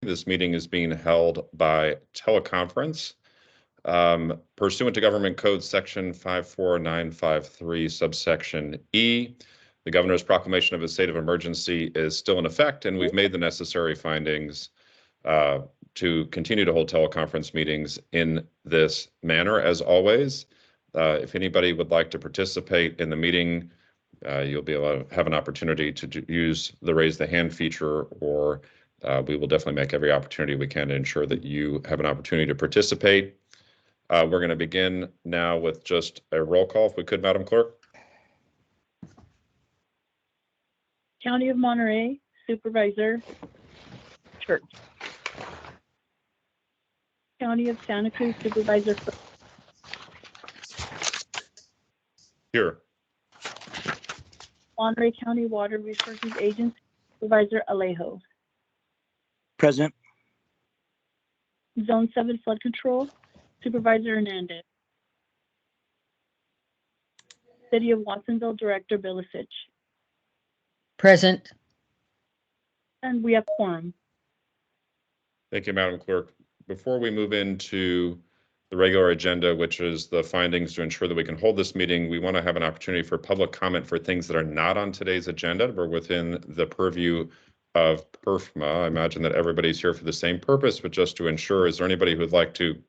This meeting is being held by teleconference. Pursuant to Government Code Section 54953, subsection E, the governor's proclamation of a state of emergency is still in effect, and we've made the necessary findings to continue to hold teleconference meetings in this manner. As always, if anybody would like to participate in the meeting, you'll be able to have an opportunity to use the raise the hand feature, or we will definitely make every opportunity we can to ensure that you have an opportunity to participate. We're going to begin now with just a roll call, if we could, Madam Clerk. County of Monterey, Supervisor Church. County of Santa Cruz, Supervisor Here. Monterey County Water Resources Agency, Supervisor Alejo. Present. Zone 7 Flood Control, Supervisor Hernandez. City of Watsonville, Director Bilicich. Present. And we have quorum. Thank you, Madam Clerk. Before we move into the regular agenda, which is the findings to ensure that we can hold this meeting, we want to have an opportunity for public comment for things that are not on today's agenda. We're within the purview of PRFMA. I imagine that everybody's here for the same purpose, but just to ensure, is there anybody who would like to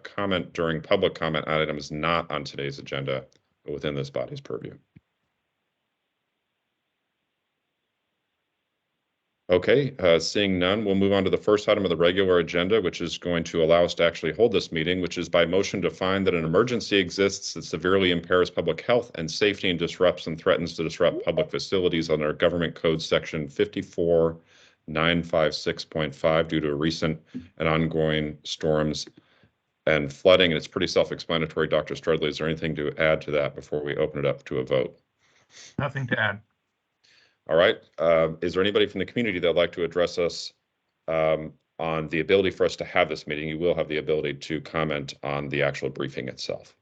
comment during public comment on items not on today's agenda, but within this body's purview? Okay, seeing none, we'll move on to the first item of the regular agenda, which is going to allow us to actually hold this meeting, which is by motion to find that an emergency exists that severely impairs public health and safety and disrupts and threatens to disrupt public facilities under Government Code Section 54956.5 due to recent and ongoing storms and flooding. And it's pretty self-explanatory. Dr. Strudley, is there anything to add to that before we open it up to a vote? Nothing to add. All right. Is there anybody from the community that would like to address us on the ability for us to have this meeting? You will have the ability to comment on the actual briefing itself.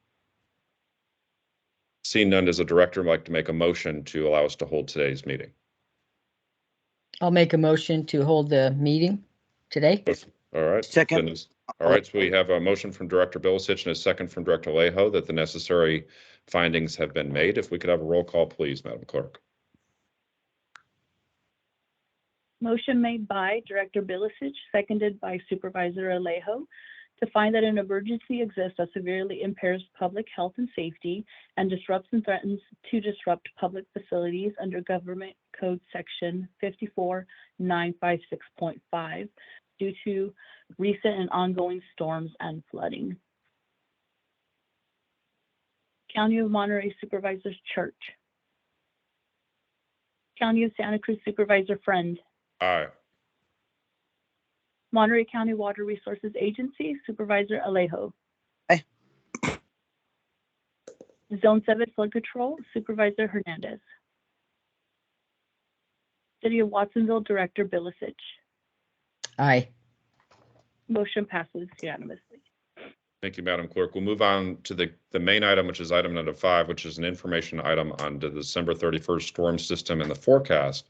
Seeing none, does the director like to make a motion to allow us to hold today's meeting? I'll make a motion to hold the meeting today. All right. Second. All right. So we have a motion from Director Bilicich and a second from Director Alejo that the necessary findings have been made. If we could have a roll call, please, Madam Clerk. Motion made by Director Bilicich, seconded by Supervisor Alejo, to find that an emergency exists that severely impairs public health and safety and disrupts and threatens to disrupt public facilities under Government Code Section 54956.5 due to recent and ongoing storms and flooding. County of Monterey Supervisor Church. County of Santa Cruz Supervisor Friend. Aye. Monterey County Water Resources Agency, Supervisor Alejo. Aye. Zone 7 Flood Control, Supervisor Hernandez. City of Watsonville, Director Bilicich. Aye. Motion passes unanimously. Thank you, Madam Clerk. We'll move on to the main item, which is item number 5, which is an information item on the December 31st storm system and the forecast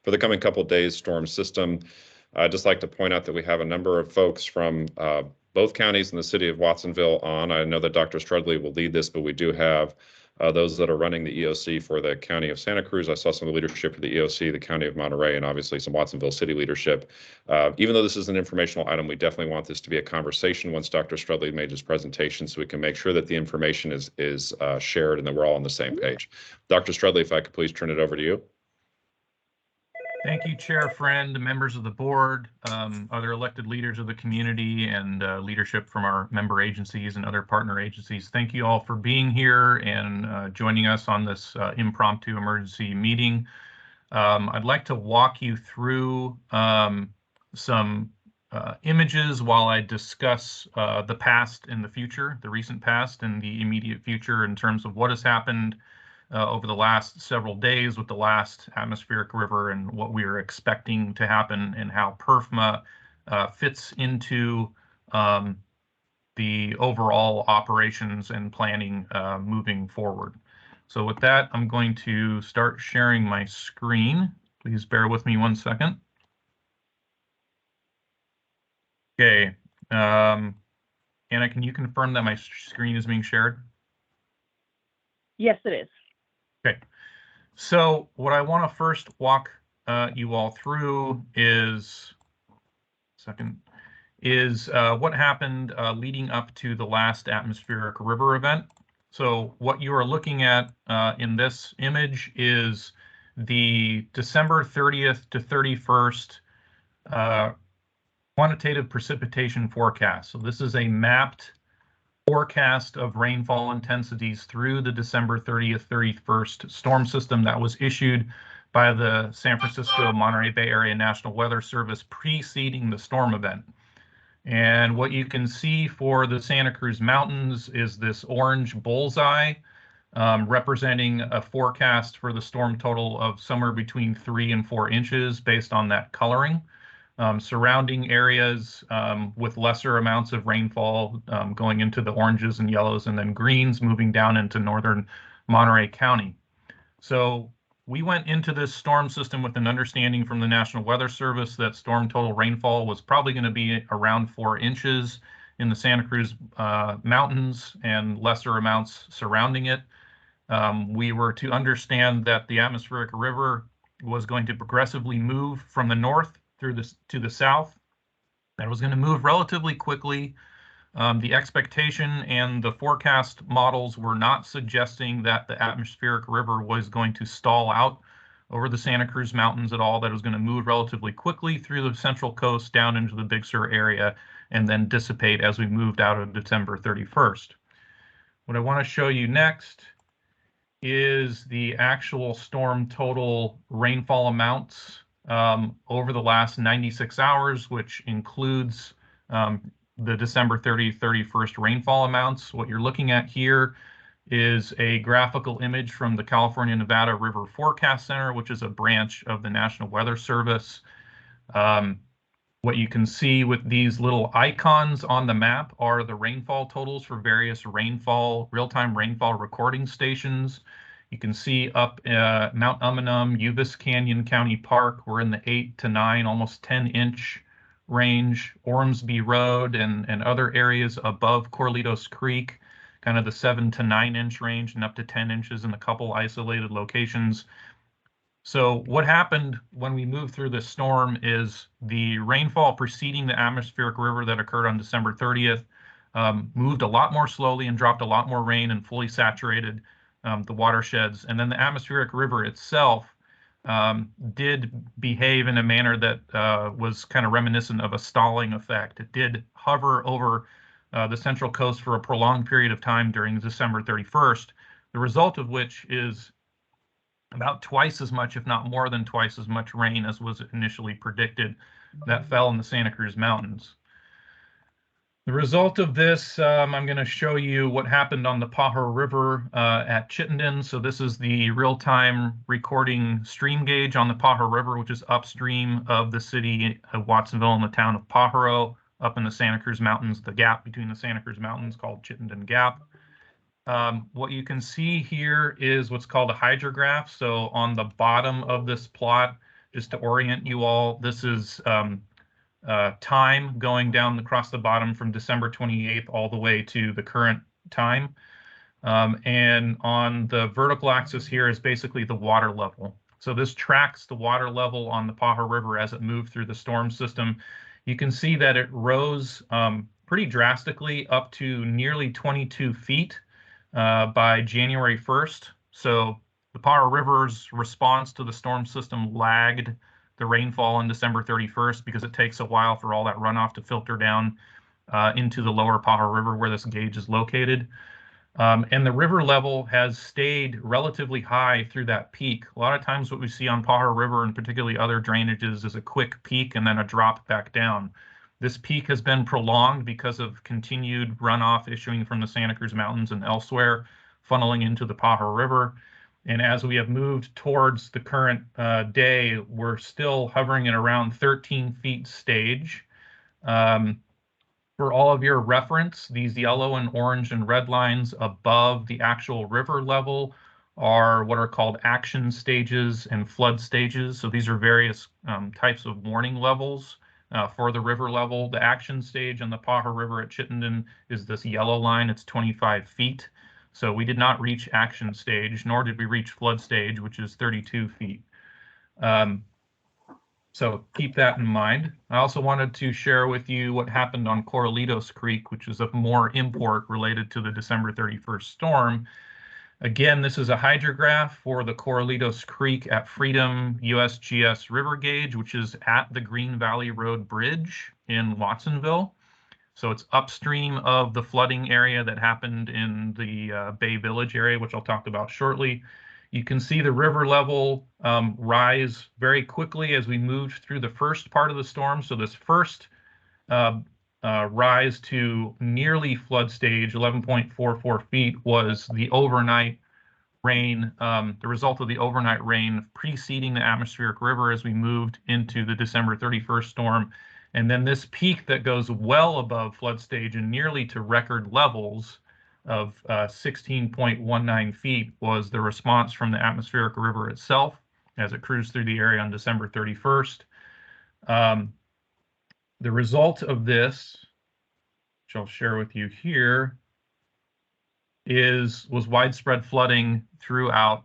for the coming couple of days storm system. I'd just like to point out that we have a number of folks from both counties in the city of Watsonville on. I know that Dr. Strudley will lead this, but we do have those that are running the EOC for the county of Santa Cruz. I saw some of the leadership for the EOC, the county of Monterey, and obviously some Watsonville city leadership. Even though this is an informational item, we definitely want this to be a conversation once Dr. Strudley made his presentation, so we can make sure that the information is shared and that we're all on the same page. Dr. Strudley, if I could please turn it over to you. Thank you, Chair Friend, members of the board, other elected leaders of the community, and leadership from our member agencies and other partner agencies. Thank you all for being here and joining us on this impromptu emergency meeting. I'd like to walk you through some images while I discuss the past and the future, the recent past and the immediate future in terms of what has happened over the last several days with the last atmospheric river and what we are expecting to happen and how PRFMA fits into the overall operations and planning moving forward. So with that, I'm going to start sharing my screen. Please bear with me 1 second. Okay. Anna, can you confirm that my screen is being shared? Yes, it is. Okay. So what I want to first walk you all through is what happened leading up to the last atmospheric river event. So what you are looking at in this image is the December 30th to 31st quantitative precipitation forecast. So this is a mapped forecast of rainfall intensities through the December 30th, 31st storm system that was issued by the San Francisco Monterey Bay Area National Weather Service preceding the storm event. And what you can see for the Santa Cruz Mountains is this orange bullseye representing a forecast for the storm total of somewhere between 3 and 4 inches based on that coloring. Surrounding areas with lesser amounts of rainfall going into the oranges and yellows and then greens moving down into northern Monterey County. So we went into this storm system with an understanding from the National Weather Service that storm total rainfall was probably going to be around 4 inches in the Santa Cruz Mountains and lesser amounts surrounding it. We were to understand that the atmospheric river was going to progressively move from the north through this to the south. That was going to move relatively quickly. The expectation and the forecast models were not suggesting that the atmospheric river was going to stall out over the Santa Cruz Mountains at all. That it was going to move relatively quickly through the Central Coast down into the Big Sur area and then dissipate as we moved out of December 31st. What I want to show you next is the actual storm total rainfall amounts over the last 96 hours, which includes the December 30th, 31st rainfall amounts. What you're looking at here is a graphical image from the California Nevada River Forecast Center, which is a branch of the National Weather Service. What you can see with these little icons on the map are the rainfall totals for various real-time rainfall recording stations. You can see up Mount Umunum, Uvis Canyon County Park, we're in the 8 to 9, almost 10-inch range. Ormsby Road and other areas above Corralitos Creek, kind of the 7 to 9-inch range and up to 10 inches in a couple isolated locations. So what happened when we moved through this storm is the rainfall preceding the atmospheric river that occurred on December 30th moved a lot more slowly and dropped a lot more rain and fully saturated the watersheds. And then the atmospheric river itself did behave in a manner that was kind of reminiscent of a stalling effect. It did hover over the Central Coast for a prolonged period of time during December 31st, the result of which is about twice as much, if not more than twice as much rain as was initially predicted that fell in the Santa Cruz Mountains. The result of this, I'm going to show you what happened on the Pajaro River at Chittenden. So this is the real-time recording stream gauge on the Pajaro River, which is upstream of the city of Watsonville and the town of Pajaro, up in the Santa Cruz Mountains, the gap between the Santa Cruz Mountains called Chittenden Gap. What you can see here is what's called a hydrograph. So on the bottom of this plot, just to orient you all, this is time going down across the bottom from December 28th all the way to the current time. And on the vertical axis here is basically the water level. So this tracks the water level on the Pajaro River as it moved through the storm system. You can see that it rose pretty drastically up to nearly 22 feet by January 1st. So the Pajaro River's response to the storm system lagged the rainfall on December 31st because it takes a while for all that runoff to filter down into the lower Pajaro River where this gauge is located. And the river level has stayed relatively high through that peak. A lot of times what we see on Pajaro River and particularly other drainages is a quick peak and then a drop back down. This peak has been prolonged because of continued runoff issuing from the Santa Cruz Mountains and elsewhere, funneling into the Pajaro River. And as we have moved towards the current day, we're still hovering at around 13 feet stage. For all of your reference, these yellow and orange and red lines above the actual river level are what are called action stages and flood stages. So these are various types of warning levels for the river level. The action stage on the Pajaro River at Chittenden is this yellow line. It's 25 feet. So we did not reach action stage, nor did we reach flood stage, which is 32 feet. So keep that in mind. I also wanted to share with you what happened on Corralitos Creek, which is of more import related to the December 31st storm. Again, this is a hydrograph for the Corralitos Creek at Freedom USGS River Gauge, which is at the Green Valley Road Bridge in Watsonville. So it's upstream of the flooding area that happened in the Bay Village area, which I'll talk about shortly. You can see the river level rise very quickly as we moved through the first part of the storm. So this first rise to nearly flood stage, 11.44 feet, was the overnight rain, the result of the overnight rain preceding the atmospheric river as we moved into the December 31st storm. And then this peak that goes well above flood stage and nearly to record levels of 16.19 feet was the response from the atmospheric river itself as it cruised through the area on December 31st. The result of this, which I'll share with you here, was widespread flooding throughout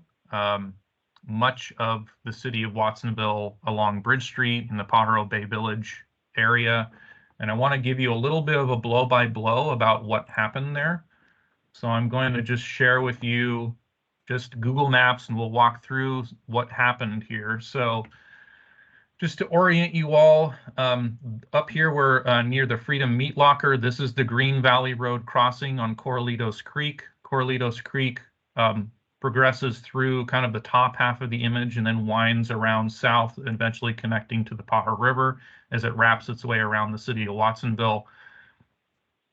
much of the city of Watsonville along Bridge Street in the Pajaro Bay Village area. And I want to give you a little bit of a blow-by-blow about what happened there. So I'm going to just share with you just Google Maps, and we'll walk through what happened here. So just to orient you all, up here we're near the Freedom Meat Locker. This is the Green Valley Road crossing on Corralitos Creek. Corralitos Creek progresses through kind of the top half of the image and then winds around south, eventually connecting to the Pajaro River as it wraps its way around the city of Watsonville.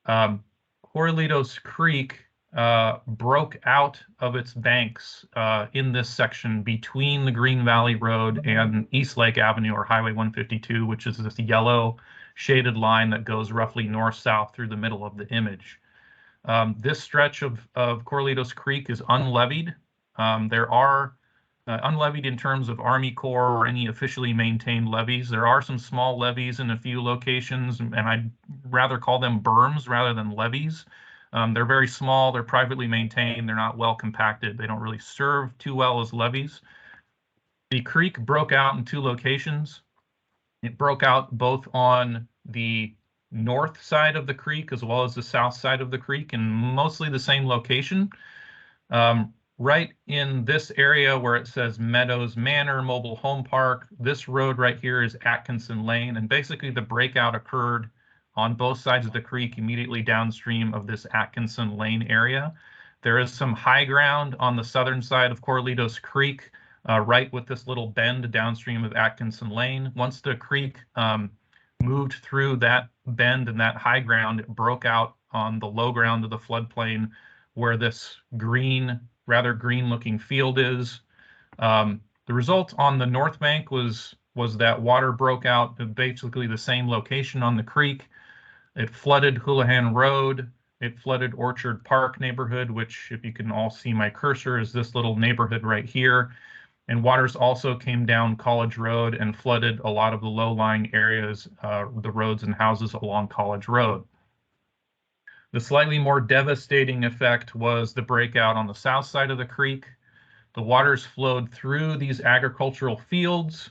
Corralitos Creek broke out of its banks in this section between the Green Valley Road and East Lake Avenue, or Highway 152, which is this yellow shaded line that goes roughly north-south through the middle of the image. This stretch of Corralitos Creek is unlevied. There are unlevied in terms of Army Corps or any officially maintained levees. There are some small levees in a few locations, and I'd rather call them berms rather than levees. They're very small, they're privately maintained, they're not well compacted, they don't really serve too well as levees. The creek broke out in two locations. It broke out both on the north side of the creek as well as the south side of the creek, in mostly the same location. Right in this area where it says Meadows Manor Mobile Home Park, this road right here is Atkinson Lane, and basically the breakout occurred on both sides of the creek immediately downstream of this Atkinson Lane area. There is some high ground on the southern side of Corralitos Creek, right with this little bend downstream of Atkinson Lane. Once the creek moved through that bend and that high ground, it broke out on the low ground of the floodplain where this rather green looking field is. The result on the north bank was that water broke out at basically the same location on the creek. It flooded Houlihan Road. It flooded Orchard Park neighborhood, which, if you can all see my cursor, is this little neighborhood right here. And waters also came down College Road and flooded a lot of the low-lying areas, the roads and houses along College Road. The slightly more devastating effect was the breakout on the south side of the creek. The waters flowed through these agricultural fields,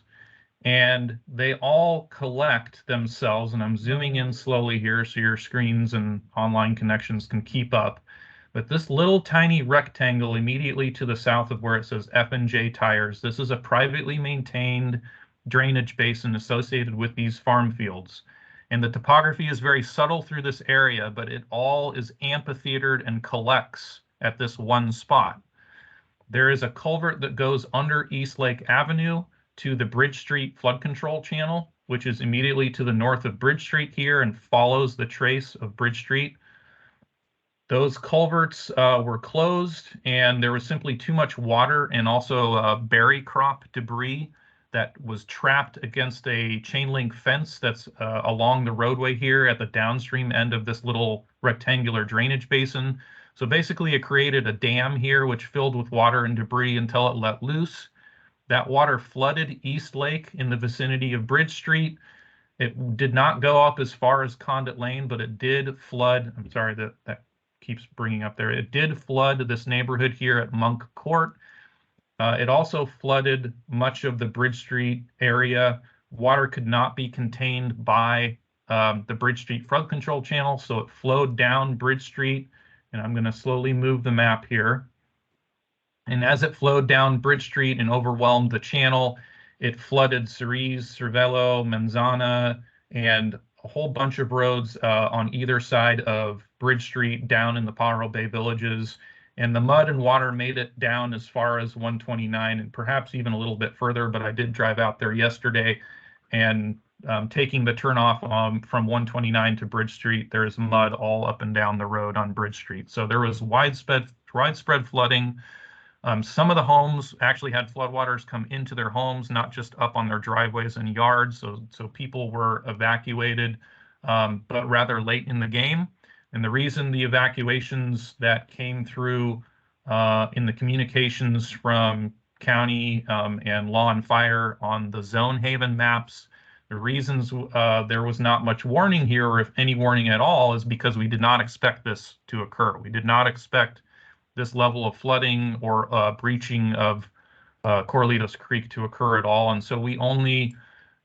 and they all collect themselves, and I'm zooming in slowly here so your screens and online connections can keep up. But this little tiny rectangle immediately to the south of where it says F&J Tires, this is a privately maintained drainage basin associated with these farm fields. And the topography is very subtle through this area, but it all is amphitheatered and collects at this one spot. There is a culvert that goes under East Lake Avenue to the Bridge Street flood control channel, which is immediately to the north of Bridge Street here and follows the trace of Bridge Street. Those culverts were closed, and there was simply too much water and also berry crop debris that was trapped against a chain link fence that's along the roadway here at the downstream end of this little rectangular drainage basin. So basically it created a dam here which filled with water and debris until it let loose. That water flooded East Lake in the vicinity of Bridge Street. It did not go up as far as Condit Lane, but it did flood. I'm sorry that keeps bringing up there. It did flood this neighborhood here at Monk Court. It also flooded much of the Bridge Street area. Water could not be contained by the Bridge Street flood control channel, so it flowed down Bridge Street. And I'm going to slowly move the map here. And as it flowed down Bridge Street and overwhelmed the channel, it flooded Cerise, Cervello, Manzana, and a whole bunch of roads on either side of Bridge Street down in the Pajaro Bay villages. And the mud and water made it down as far as 129 and perhaps even a little bit further, but I did drive out there yesterday, and taking the turnoff from 129 to Bridge Street, there is mud all up and down the road on Bridge Street. So there was widespread flooding. Some of the homes actually had floodwaters come into their homes, not just up on their driveways and yards. So people were evacuated, but rather late in the game. And the reason the evacuations that came through in the communications from county and law and fire on the zone haven maps, the reasons there was not much warning here, or if any warning at all, is because we did not expect this to occur. We did not expect this level of flooding or breaching of Corralitos Creek to occur at all. And so we only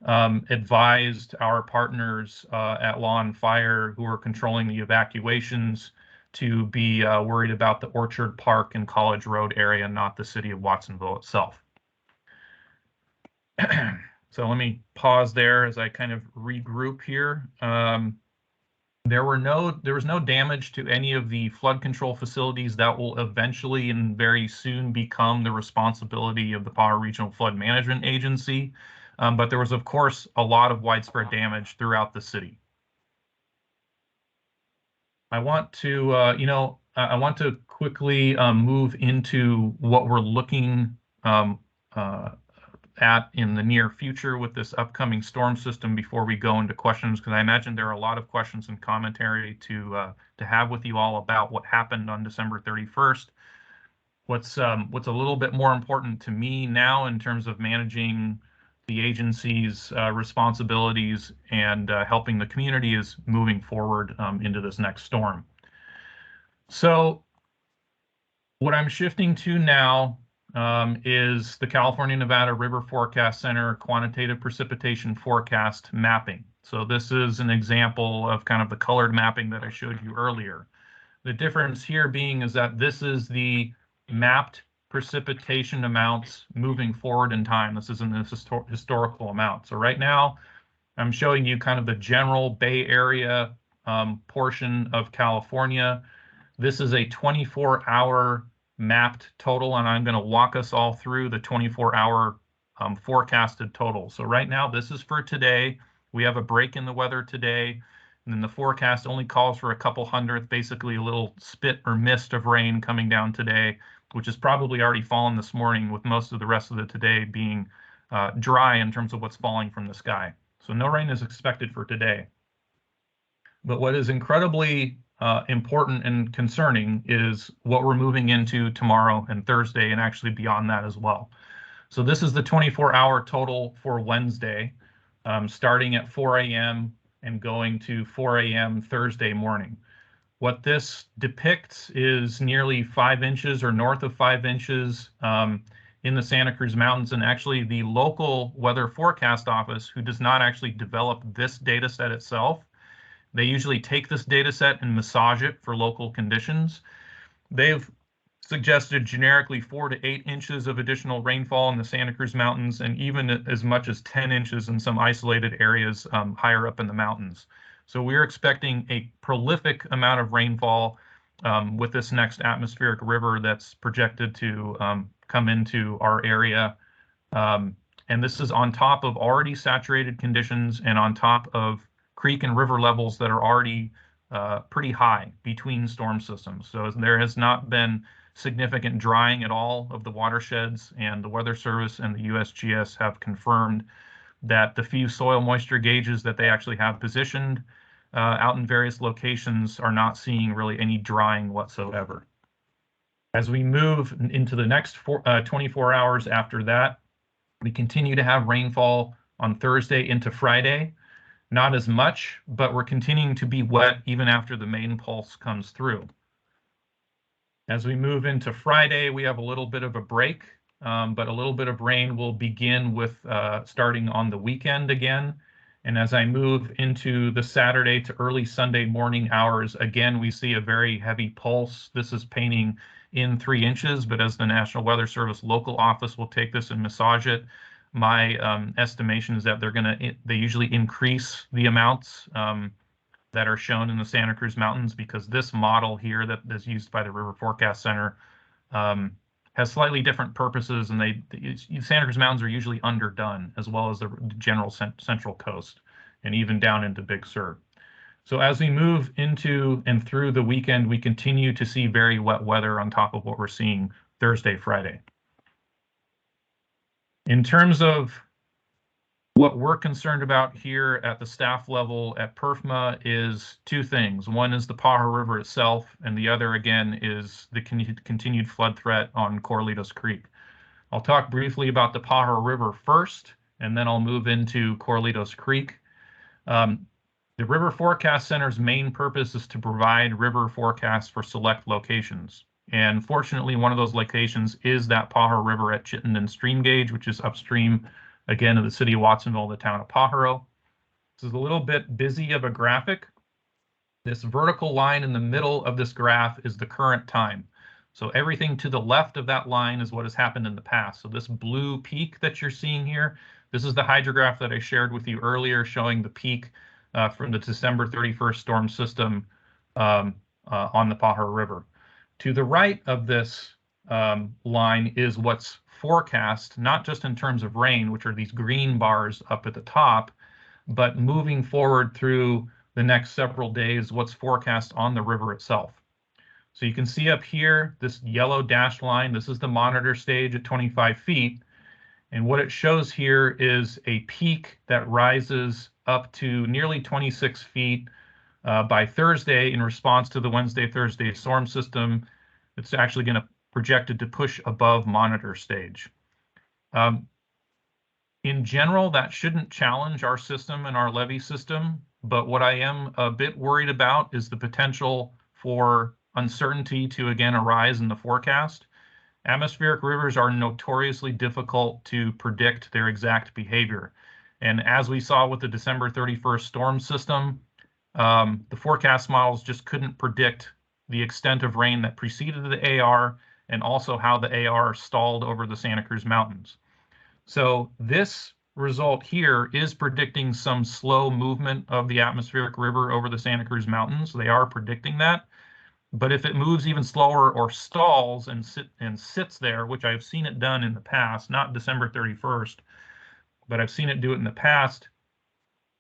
advised our partners at Law and Fire who are controlling the evacuations to be worried about the Orchard Park and College Road area, not the city of Watsonville itself. So let me pause there as I kind of regroup here. There was no damage to any of the flood control facilities that will eventually and very soon become the responsibility of the Pajaro Regional Flood Management Agency. But there was, of course, a lot of widespread damage throughout the city. I want to, I want to quickly move into what we're looking at in the near future with this upcoming storm system before we go into questions, because I imagine there are a lot of questions and commentary to have with you all about what happened on December 31st. What's a little bit more important to me now in terms of managing the agency's responsibilities and helping the community is moving forward into this next storm. So what I'm shifting to now is the California-Nevada River Forecast Center quantitative precipitation forecast mapping. So this is an example of kind of the colored mapping that I showed you earlier. The difference here being is that this is the mapped precipitation amounts moving forward in time. This isn't a historical amount. So right now, I'm showing you kind of the general Bay Area portion of California. This is a 24-hour mapped total, and I'm going to walk us all through the 24-hour forecasted total. So right now, this is for today. We have a break in the weather today, and then the forecast only calls for a couple hundredth, basically a little spit or mist of rain coming down today, which has probably already fallen this morning, with most of the rest of the today being dry in terms of what's falling from the sky. So no rain is expected for today. But what is incredibly important and concerning is what we're moving into tomorrow and Thursday, and actually beyond that as well. So this is the 24-hour total for Wednesday, starting at 4 a.m. and going to 4 a.m. Thursday morning. What this depicts is nearly 5 inches or north of 5 inches in the Santa Cruz Mountains, and actually the local weather forecast office, who does not actually develop this data set itself, they usually take this data set and massage it for local conditions. They've suggested generically 4 to 8 inches of additional rainfall in the Santa Cruz Mountains, and even as much as 10 inches in some isolated areas higher up in the mountains. So we're expecting a prolific amount of rainfall with this next atmospheric river that's projected to come into our area. And this is on top of already saturated conditions and on top of creek and river levels that are already pretty high between storm systems. So there has not been significant drying at all of the watersheds, and the Weather Service and the USGS have confirmed that the few soil moisture gauges that they actually have positioned out in various locations are not seeing really any drying whatsoever. As we move into the next 24 hours after that, we continue to have rainfall on Thursday into Friday. Not as much, but we're continuing to be wet even after the main pulse comes through. As we move into Friday, we have a little bit of a break, but a little bit of rain will begin with starting on the weekend again. And as I move into the Saturday to early Sunday morning hours, again, we see a very heavy pulse. This is painting in 3 inches, but as the National Weather Service local office will take this and massage it, my estimation is that they usually increase the amounts that are shown in the Santa Cruz Mountains, because this model here that is used by the River Forecast Center has slightly different purposes, and Santa Cruz Mountains are usually underdone, as well as the general central coast and even down into Big Sur. So as we move into and through the weekend, we continue to see very wet weather on top of what we're seeing Thursday, Friday. In terms of what we're concerned about here at the staff level at PRFMA is 2 things. One is the Pajaro River itself, and the other, again, is the continued flood threat on Corralitos Creek. I'll talk briefly about the Pajaro River first, and then I'll move into Corralitos Creek. The River Forecast Center's main purpose is to provide river forecasts for select locations. And fortunately, one of those locations is that Pajaro River at Chittenden Stream Gauge, which is upstream, again, of the city of Watsonville, the town of Pajaro. This is a little bit busy of a graphic. This vertical line in the middle of this graph is the current time. So everything to the left of that line is what has happened in the past. So this blue peak that you're seeing here, this is the hydrograph that I shared with you earlier, showing the peak from the December 31st storm system on the Pajaro River. To the right of this line is what's forecast, not just in terms of rain, which are these green bars up at the top, but moving forward through the next several days, what's forecast on the river itself. So you can see up here, this yellow dashed line, this is the monitor stage at 25 feet. And what it shows here is a peak that rises up to nearly 26 feet by Thursday in response to the Wednesday-Thursday storm system. It's actually going to projected to push above monitor stage. In general, that shouldn't challenge our system and our levee system, but what I am a bit worried about is the potential for uncertainty to again arise in the forecast. Atmospheric rivers are notoriously difficult to predict their exact behavior. And as we saw with the December 31st storm system, the forecast models just couldn't predict the extent of rain that preceded the AR and also how the AR stalled over the Santa Cruz Mountains. So this result here is predicting some slow movement of the atmospheric river over the Santa Cruz Mountains. They are predicting that. But if it moves even slower or stalls and sits there, which I've seen it done in the past, not December 31st, but I've seen it do it in the past,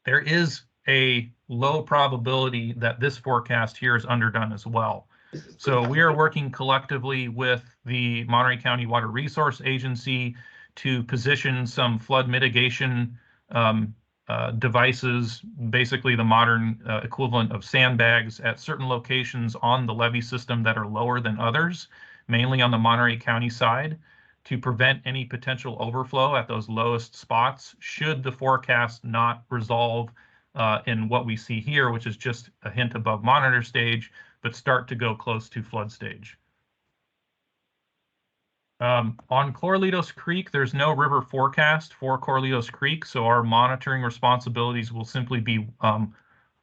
there is a low probability that this forecast here is underdone as well. So we are working collectively with the Monterey County Water Resource Agency to position some flood mitigation devices, basically the modern equivalent of sandbags, at certain locations on the levee system that are lower than others, mainly on the Monterey County side, to prevent any potential overflow at those lowest spots should the forecast not resolve in what we see here, which is just a hint above monitor stage, but start to go close to flood stage. On Corralitos Creek, there's no river forecast for Corralitos Creek, so our monitoring responsibilities will simply be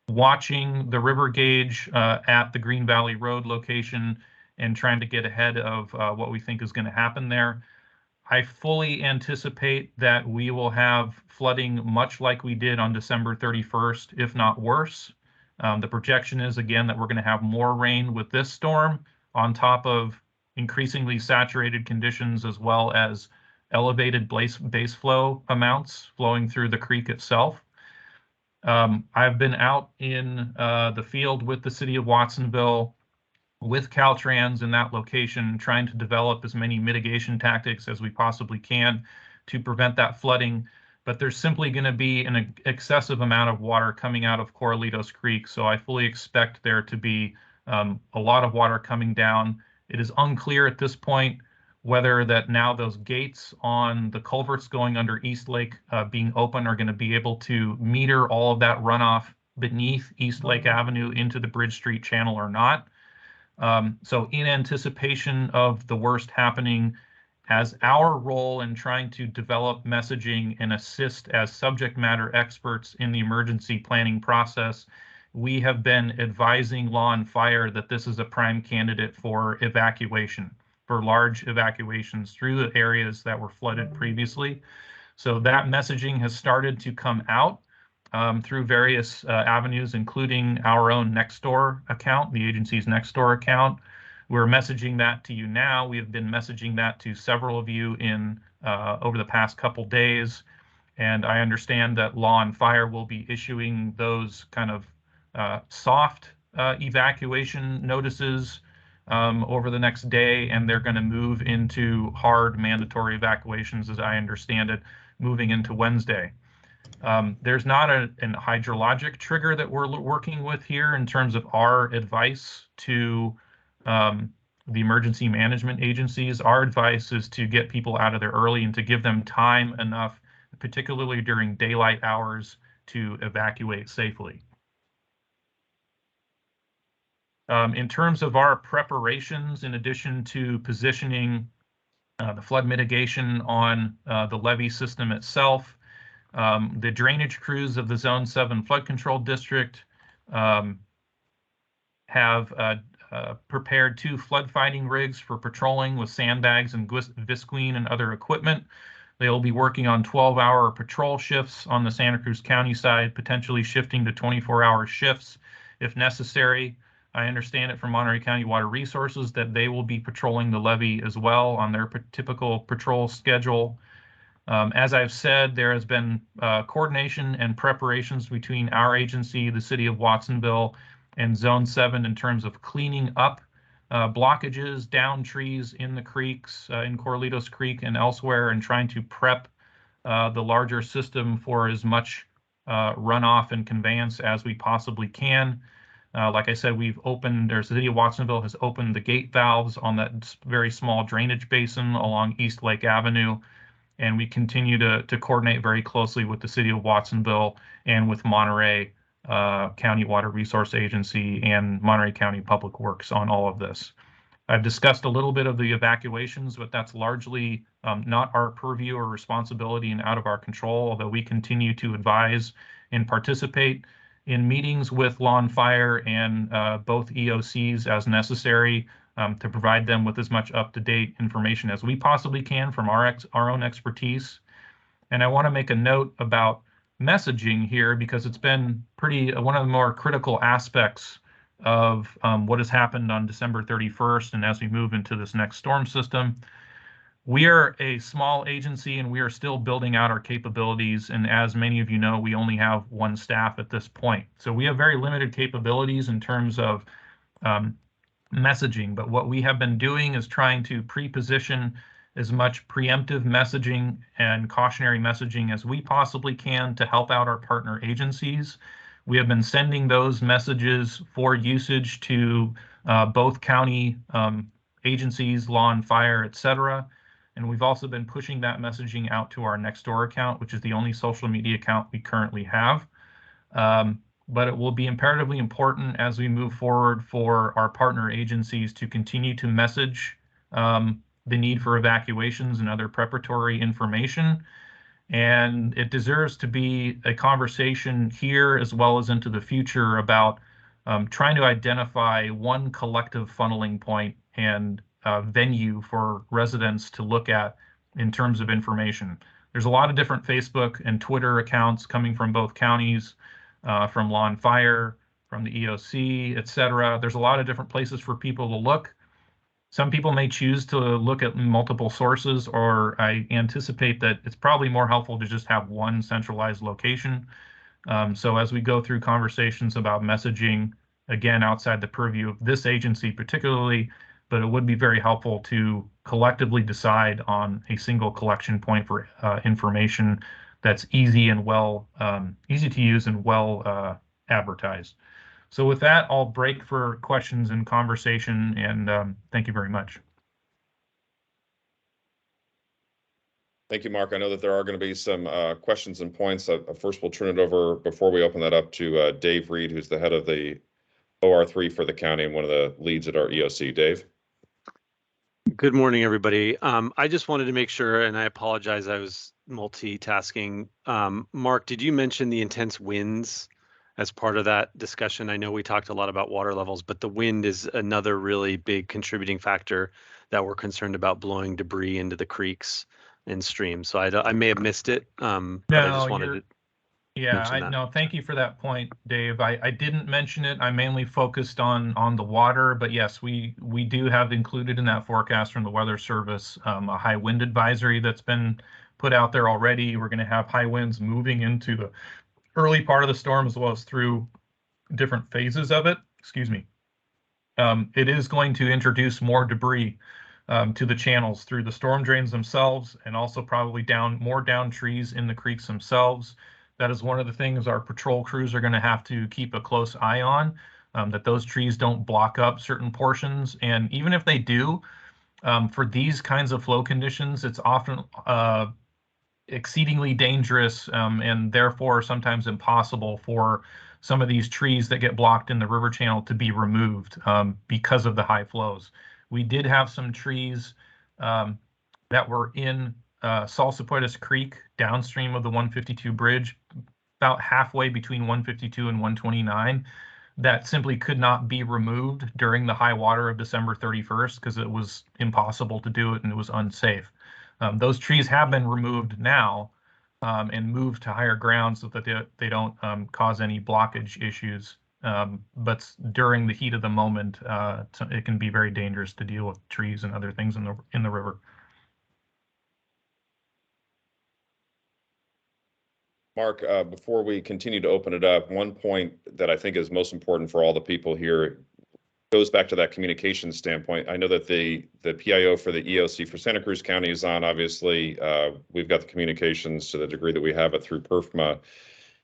watching the river gauge at the Green Valley Road location and trying to get ahead of what we think is going to happen there. I fully anticipate that we will have flooding much like we did on December 31st, if not worse. The projection is, again, that we're going to have more rain with this storm on top of increasingly saturated conditions, as well as elevated base flow amounts flowing through the creek itself. I've been out in the field with the city of Watsonville, with Caltrans in that location, trying to develop as many mitigation tactics as we possibly can to prevent that flooding. But there's simply going to be an excessive amount of water coming out of Corralitos Creek, so I fully expect there to be a lot of water coming down. It is unclear at this point whether that now those gates on the culverts going under East Lake being open are going to be able to meter all of that runoff beneath East Lake Avenue into the Bridge Street channel or not. So in anticipation of the worst happening, as our role in trying to develop messaging and assist as subject matter experts in the emergency planning process, we have been advising Law and Fire that this is a prime candidate for evacuation, for large evacuations through the areas that were flooded previously. So that messaging has started to come out through various avenues, including our own Nextdoor account, the agency's Nextdoor account. We're messaging that to you now. We have been messaging that to several of you in over the past couple days. And I understand that Law and Fire will be issuing those kind of soft evacuation notices over the next day, and they're going to move into hard mandatory evacuations, as I understand it, moving into Wednesday. There's not a hydrologic trigger that we're working with here in terms of our advice to the emergency management agencies. Our advice is to get people out of there early and to give them time enough, particularly during daylight hours, to evacuate safely. In terms of our preparations, in addition to positioning the flood mitigation on the levee system itself, the drainage crews of the Zone 7 Flood Control District have prepared 2 flood fighting rigs for patrolling with sandbags and visqueen and other equipment. They will be working on 12-hour patrol shifts on the Santa Cruz County side, potentially shifting to 24-hour shifts if necessary. I understand it from Monterey County Water Resources that they will be patrolling the levee as well on their typical patrol schedule. As I've said, there has been coordination and preparations between our agency, the City of Watsonville, and Zone 7 in terms of cleaning up blockages, down trees in the creeks, in Corralitos Creek and elsewhere, and trying to prep the larger system for as much runoff and conveyance as we possibly can. Like I said, the City of Watsonville has opened the gate valves on that very small drainage basin along East Lake Avenue. And we continue to coordinate very closely with the City of Watsonville and with Monterey County Water Resource Agency and Monterey County Public Works on all of this. I've discussed a little bit of the evacuations, but that's largely not our purview or responsibility and out of our control, although we continue to advise and participate in meetings with Law and Fire and both EOCs as necessary to provide them with as much up-to-date information as we possibly can from our own expertise. And I want to make a note about messaging here because it's been one of the more critical aspects of what has happened on December 31st and as we move into this next storm system. We are a small agency and we are still building out our capabilities. And as many of you know, we only have 1 staff at this point. So we have very limited capabilities in terms of messaging. But what we have been doing is trying to pre-position as much preemptive messaging and cautionary messaging as we possibly can to help out our partner agencies. We have been sending those messages for usage to both county agencies, Law and Fire, etc. And we've also been pushing that messaging out to our Nextdoor account, which is the only social media account we currently have. But it will be imperatively important as we move forward for our partner agencies to continue to message the need for evacuations and other preparatory information. And it deserves to be a conversation here as well as into the future about trying to identify one collective funneling point and venue for residents to look at in terms of information. There's a lot of different Facebook and Twitter accounts coming from both counties, from Law and Fire, from the EOC, etc. There's a lot of different places for people to look. Some people may choose to look at multiple sources, or I anticipate that it's probably more helpful to just have one centralized location. So as we go through conversations about messaging, again, outside the purview of this agency particularly, but it would be very helpful to collectively decide on a single collection point for information that's easy to use and well advertised. So with that, I'll break for questions and conversation, and thank you very much. Thank you, Mark. I know that there are going to be some questions and points. First, we'll turn it over before we open that up to Dave Reed, who's the head of the OR3 for the county and one of the leads at our EOC. Dave. Good morning, everybody. I just wanted to make sure, and I apologize, I was multitasking. Mark, did you mention the intense winds as part of that discussion? I know we talked a lot about water levels, but the wind is another really big contributing factor that we're concerned about blowing debris into the creeks and streams. So I may have missed it, but I just wanted to mention that. No, thank you for that point, Dave. I didn't mention it. I mainly focused on the water, but yes, we do have included in that forecast from the Weather Service a high wind advisory that's been put out there already. We're going to have high winds moving into the early part of the storm as well as through different phases of it. Excuse me. It is going to introduce more debris to the channels through the storm drains themselves, and also probably more down trees in the creeks themselves. That is one of the things our patrol crews are going to have to keep a close eye on, that those trees don't block up certain portions. And even if they do, for these kinds of flow conditions, it's often exceedingly dangerous and therefore sometimes impossible for some of these trees that get blocked in the river channel to be removed because of the high flows. We did have some trees that were in Salsapuedes Creek downstream of the 152 bridge, about halfway between 152 and 129, that simply could not be removed during the high water of December 31st because it was impossible to do it and it was unsafe. Those trees have been removed now and moved to higher ground so that they don't cause any blockage issues. But during the heat of the moment, it can be very dangerous to deal with trees and other things in the river. Mark, before we continue to open it up, one point that I think is most important for all the people here goes back to that communication standpoint. I know that the PIO for the EOC for Santa Cruz County is on. Obviously, we've got the communications to the degree that we have it through PRFMA.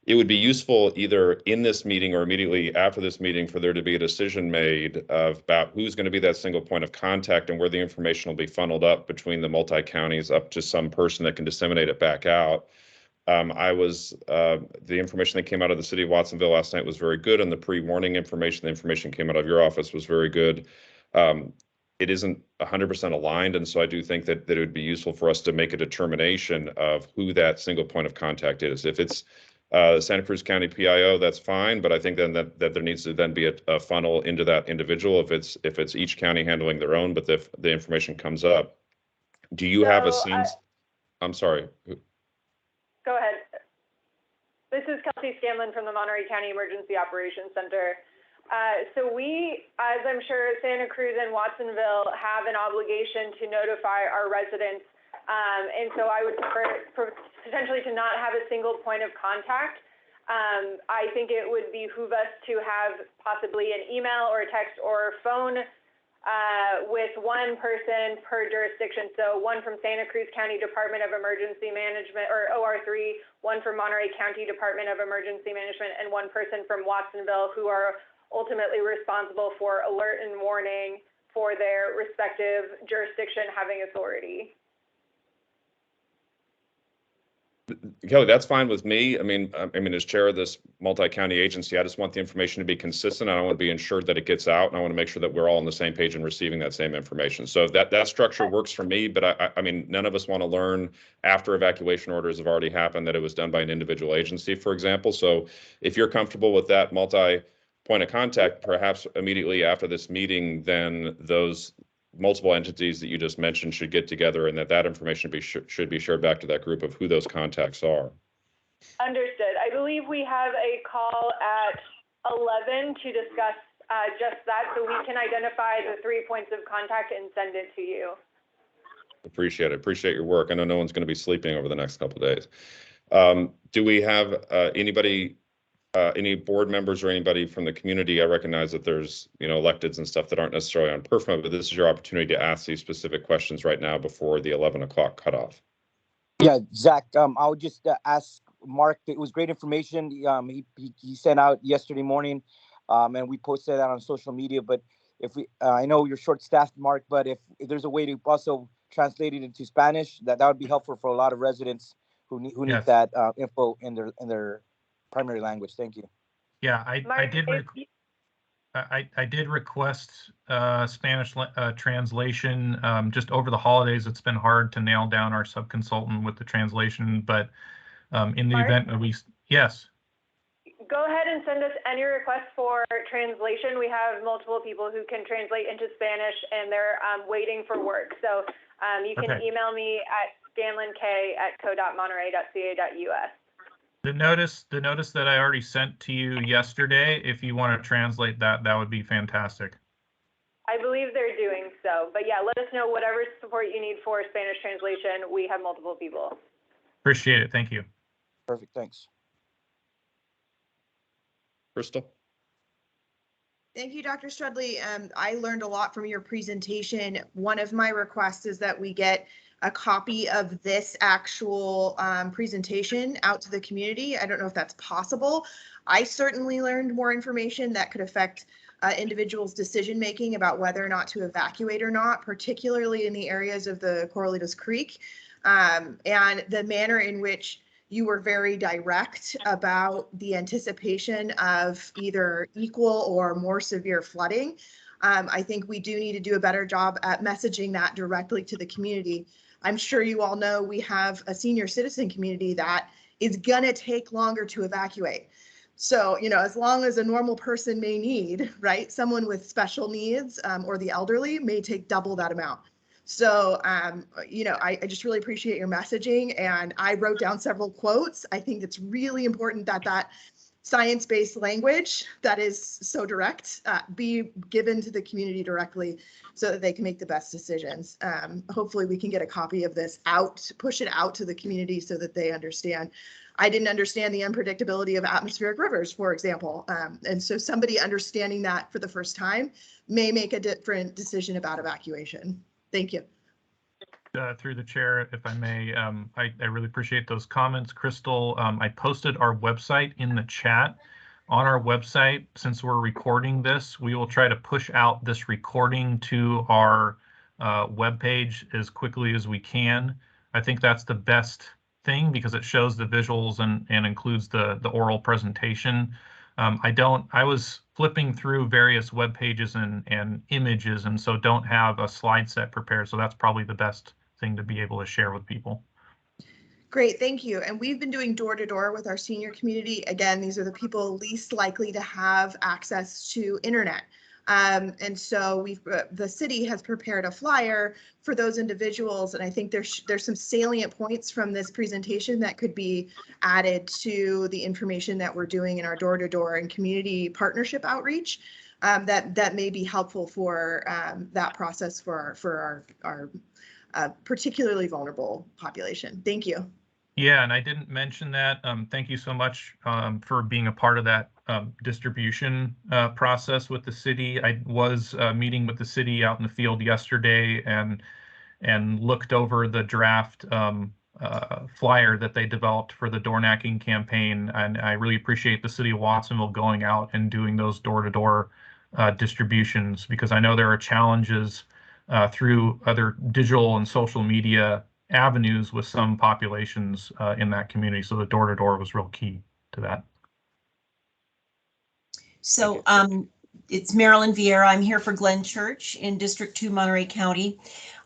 It would be useful either in this meeting or immediately after this meeting for there to be a decision made about who's going to be that single point of contact and where the information will be funneled up between the multi-counties up to some person that can disseminate it back out. The information that came out of the city of Watsonville last night was very good, and the pre-warning information, the information came out of your office was very good. It isn't 100% aligned, and so I do think that it would be useful for us to make a determination of who that single point of contact is. If it's Santa Cruz County PIO, that's fine, but I think then that there needs to then be a funnel into that individual if it's each county handling their own, but the information comes up. Do you have a scene? I'm sorry. Go ahead. This is Kelsey Scanlon from the Monterey County Emergency Operations Center. So we, as I'm sure Santa Cruz and Watsonville, have an obligation to notify our residents. And so I would prefer potentially to not have a single point of contact. I think it would behoove us to have possibly an email or a text or phone with one person per jurisdiction. So one from Santa Cruz County Department of Emergency Management, or OR3, one from Monterey County Department of Emergency Management, and one person from Watsonville, who are ultimately responsible for alert and warning for their respective jurisdiction having authority. Kelly, that's fine with me. I mean, as chair of this multi-county agency, I just want the information to be consistent. I want to be ensured that it gets out, and I want to make sure that we're all on the same page and receiving that same information. So that structure works for me, but I mean, none of us want to learn after evacuation orders have already happened that it was done by an individual agency, for example. So if you're comfortable with that multi-point of contact, perhaps immediately after this meeting, then those multiple entities that you just mentioned should get together, and that information should be shared back to that group of who those contacts are. Understood. I believe we have a call at 11 to discuss just that, so we can identify the 3 points of contact and send it to you. Appreciate it. Appreciate your work. I know no one's going to be sleeping over the next couple of days. Do we have anybody, any board members or anybody from the community? I recognize that there's, electeds and stuff that aren't necessarily on PRFMA, but this is your opportunity to ask these specific questions right now before the 11 o'clock cutoff. Yeah, Zach, I would just ask Mark. It was great information. He sent out yesterday morning, and we posted that on social media. But if I know you're short-staffed, Mark, but if there's a way to also translated into Spanish, that would be helpful for a lot of residents who need Yes. that info in their primary language. Thank you. Yeah, I Mark, did. I did request Spanish translation. Just over the holidays, it's been hard to nail down our subconsultant with the translation, but in the Mark? event that yes. Go ahead and send us any requests for translation. We have multiple people who can translate into Spanish, and they're waiting for work. So you can Okay. email me at scanlonk@co.monterey.ca.us. The notice that I already sent to you yesterday, if you want to translate that, that would be fantastic. I believe they're doing so. But yeah, let us know whatever support you need for Spanish translation. We have multiple people. Appreciate it. Thank you. Perfect. Thanks. Crystal? Thank you, Dr. Strudley. I learned a lot from your presentation. One of my requests is that we get a copy of this actual presentation out to the community. I don't know if that's possible. I certainly learned more information that could affect individuals' decision-making about whether or not to evacuate or not, particularly in the areas of the Corralitos Creek, and the manner in which you were very direct about the anticipation of either equal or more severe flooding. I think we do need to do a better job at messaging that directly to the community. I'm sure you all know we have a senior citizen community that is gonna take longer to evacuate. So, you know, as long as a normal person may need, right, someone with special needs or the elderly may take double that amount. So, you know, I just really appreciate your messaging, and I wrote down several quotes. I think it's really important that that science-based language that is so direct be given to the community directly so that they can make the best decisions. Hopefully we can get a copy of this out, push it out to the community so that they understand. I didn't understand the unpredictability of atmospheric rivers, for example. And so somebody understanding that for the first time may make a different decision about evacuation. Thank you. Through the chair, if I may, I really appreciate those comments. Crystal, I posted our website in the chat. On our website, since we're recording this, we will try to push out this recording to our webpage as quickly as we can. I think that's the best thing because it shows the visuals and includes the oral presentation. I was flipping through various web pages and images, and so don't have a slide set prepared. So that's probably the best thing to be able to share with people. Great, thank you. And we've been doing door-to-door with our senior community. Again, these are the people least likely to have access to internet. And so the city has prepared a flyer for those individuals. And I think there's some salient points from this presentation that could be added to the information that we're doing in our door-to-door and community partnership outreach that may be helpful for that process for our particularly vulnerable population. Thank you. Yeah, and I didn't mention that. Thank you so much for being a part of that distribution process with the city. I was meeting with the city out in the field yesterday and looked over the draft flyer that they developed for the door knocking campaign. And I really appreciate the city of Watsonville going out and doing those door-to-door distributions, because I know there are challenges through other digital and social media avenues with some populations in that community. So the door-to-door was real key to that. So it's Marilyn Vieira. I'm here for Glen Church in District 2, Monterey County.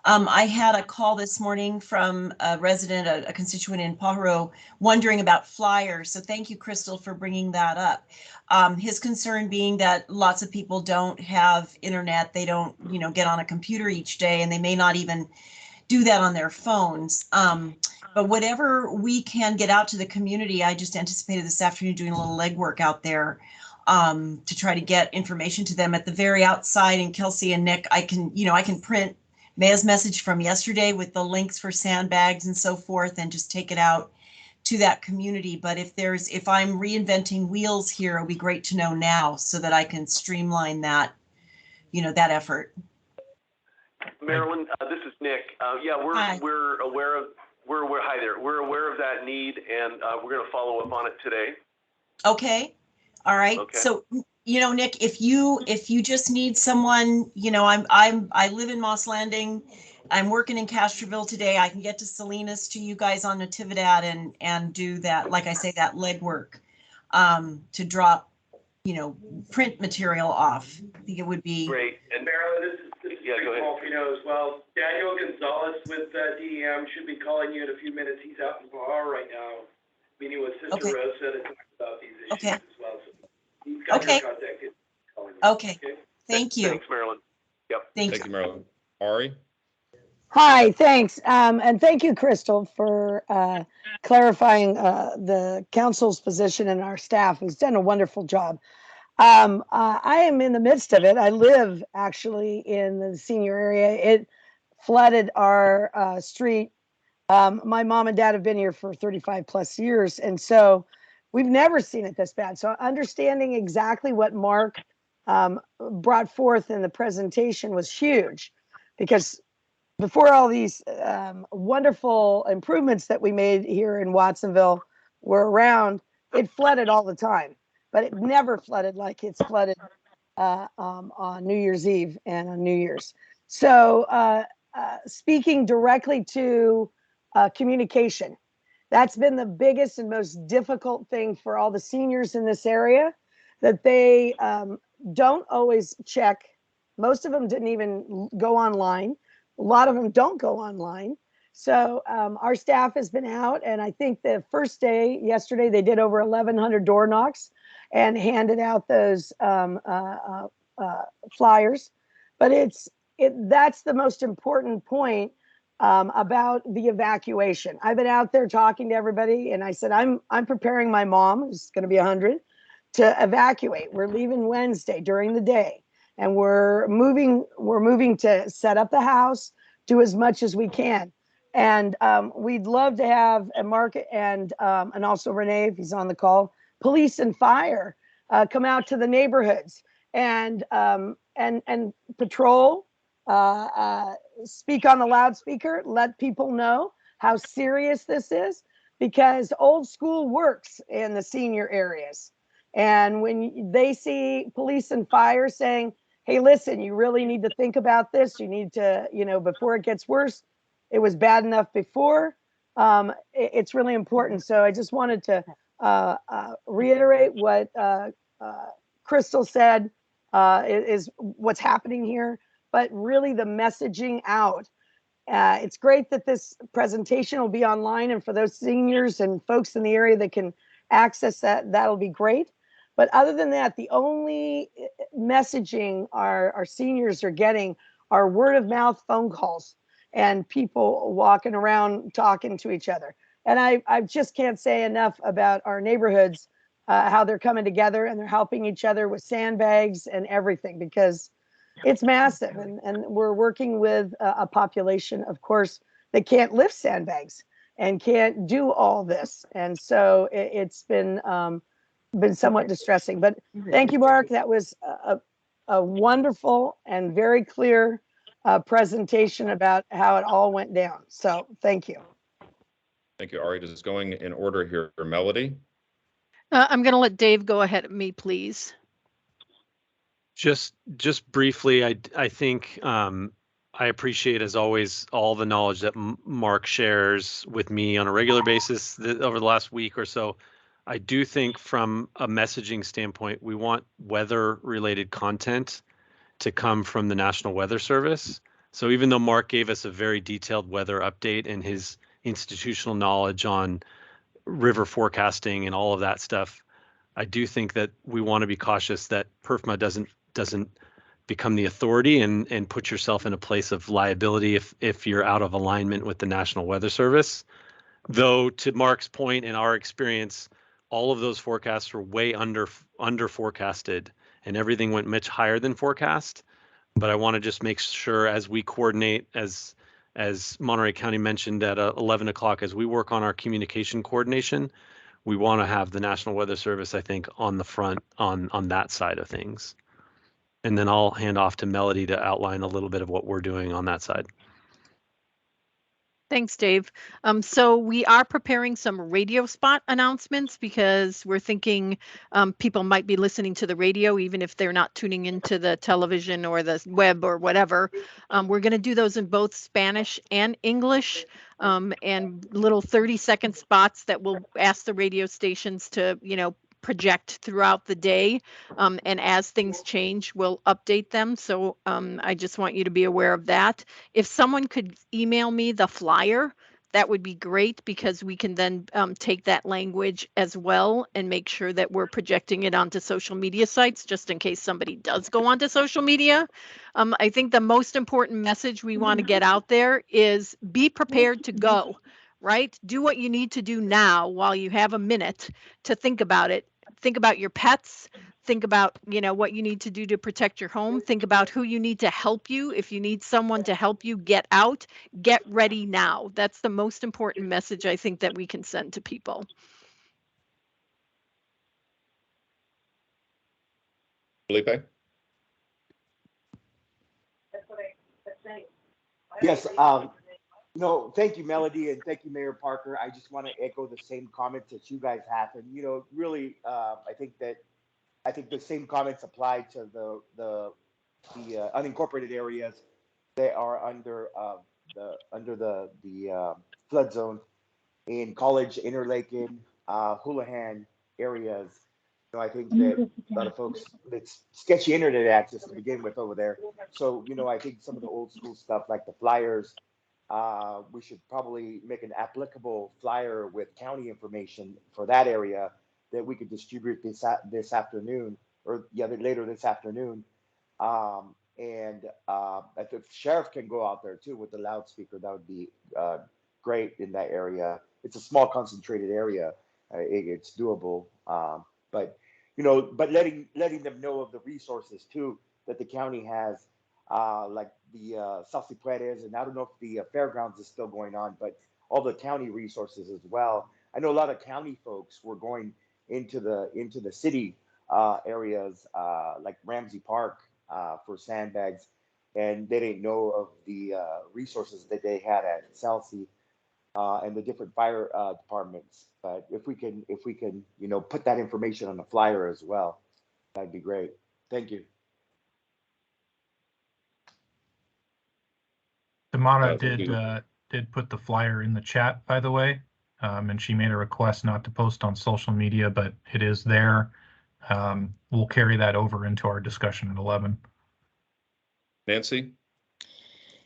I had a call this morning from a resident, a constituent in Pajaro, wondering about flyers. So thank you, Crystal, for bringing that up. His concern being that lots of people don't have internet. They don't, get on a computer each day, and they may not even do that on their phones. But whatever we can get out to the community, I just anticipated this afternoon doing a little legwork out there to try to get information to them at the very outside. And Kelsey and Nick, I can print Maya's message from yesterday with the links for sandbags and so forth, and just take it out to that community. But if I'm reinventing wheels here, it'll be great to know now so that I can streamline that, that effort. Marilyn, this is Nick. Yeah, we're aware of hi there. We're aware of that need, and we're going to follow up on it today. Okay. All right. Okay. So, Nick, if you just need someone, I live in Moss Landing. I'm working in Castroville today. I can get to Salinas to you guys on Natividad and do that, like I say, that legwork to drop, print material off. I think it would be Great. And Marilyn, this is Yeah, go ahead. Malfino as well. Daniel Gonzalez with DEM should be calling you in a few minutes. He's out in Bahar right now, meeting with Sister Okay. Rosa to talk about these issues Okay. as well. So he's got Okay. your contact. He's calling you. okay. Thank you. Thanks, Marilyn. Yep. Thank Thank you, Marilyn. Ari? Hi, thanks. And thank you, Crystal, for clarifying the council's position and our staff who's done a wonderful job. I am in the midst of it. I live actually in the senior area. It flooded our street. My mom and dad have been here for 35 plus years. And so we've never seen it this bad. So understanding exactly what Mark brought forth in the presentation was huge, because before all these wonderful improvements that we made here in Watsonville were around, it flooded all the time, but it never flooded like it's flooded on New Year's Eve and on New Year's. So speaking directly to communication, that's been the biggest and most difficult thing for all the seniors in this area, that they don't always check. Most of them didn't even go online. A lot of them don't go online. So our staff has been out, and I think the first day, yesterday, they did over 1,100 door knocks and handed out those flyers. But that's the most important point about the evacuation. I've been out there talking to everybody, and I said, I'm preparing my mom, who's going to be 100, to evacuate. We're leaving Wednesday during the day, and we're moving to set up the house, do as much as we can. And we'd love to have Mark and also Renee, if he's on the call, police and fire come out to the neighborhoods and patrol, speak on the loudspeaker, let people know how serious this is, because old school works in the senior areas. And when they see police and fire saying, hey, listen, you really need to think about this. You need to, before it gets worse, it was bad enough before. It's really important. So I just wanted to reiterate what Crystal said is what's happening here, but really the messaging out. It's great that this presentation will be online, and for those seniors and folks in the area that can access that, that'll be great. But other than that, the only messaging our seniors are getting are word of mouth phone calls and people walking around talking to each other. And I just can't say enough about our neighborhoods, how they're coming together and they're helping each other with sandbags and everything, because it's massive. And we're working with a population, of course, that can't lift sandbags and can't do all this. And so it's been somewhat distressing. But thank you, Mark. That was a wonderful and very clear presentation about how it all went down. So thank you. Thank you, Ari. Just going in order here, Melody. I'm going to let Dave go ahead of me, please. Just briefly, I think I appreciate, as always, all the knowledge that Mark shares with me on a regular basis over the last week or so. I do think from a messaging standpoint, we want weather-related content to come from the National Weather Service. So even though Mark gave us a very detailed weather update and his institutional knowledge on river forecasting and all of that stuff, I do think that we want to be cautious that PRFMA doesn't become the authority and put yourself in a place of liability if you're out of alignment with the National Weather Service. Though, to Mark's point, in our experience, all of those forecasts were way under forecasted, and everything went much higher than forecast. But I want to just make sure, as we coordinate, as Monterey County mentioned at 11 o'clock, as we work on our communication coordination, we want to have the National Weather Service, I think, on the front on that side of things. And then I'll hand off to Melody to outline a little bit of what we're doing on that side. Thanks, Dave. So we are preparing some radio spot announcements because we're thinking people might be listening to the radio, even if they're not tuning into the television or the web or whatever. We're going to do those in both Spanish and English, and little 30-second spots that will ask the radio stations to, project throughout the day. And as things change, we'll update them. So I just want you to be aware of that. If someone could email me the flyer, that would be great, because we can then take that language as well and make sure that we're projecting it onto social media sites, just in case somebody does go onto social media. I think the most important message we want to get out there is be prepared to go, right? Do what you need to do now while you have a minute to think about it. Think about your pets. Think about, what you need to do to protect your home. Think about who you need to help you. If you need someone to help you get out, get ready now. That's the most important message I think that we can send to people. Felipe? Yes, thank you, Melody, and thank you, Mayor Parker. I just want to echo the same comments that you guys have, and really, I think the same comments apply to the unincorporated areas that are under the flood zone in College, Interlaken, Houlihan areas. I think that a lot of folks, it's sketchy internet access to begin with over there. So, I think some of the old school stuff like the flyers, we should probably make an applicable flyer with county information for that area that we could distribute this afternoon, or later this afternoon. If the sheriff can go out there too with the loudspeaker, that would be great in that area. It's a small concentrated area. It's doable. But letting them know of the resources too that the county has, like the Salsipuedes, and I don't know if the fairgrounds is still going on, but all the county resources as well. I know a lot of county folks were going into the city areas like Ramsey Park for sandbags, and they didn't know of the resources that they had at Salsi and the different fire departments. But if we can, put that information on the flyer as well, that'd be great. Thank you. Damana did put the flyer in the chat, by the way, and she made a request not to post on social media, but it is there. We'll carry that over into our discussion at 11. Nancy?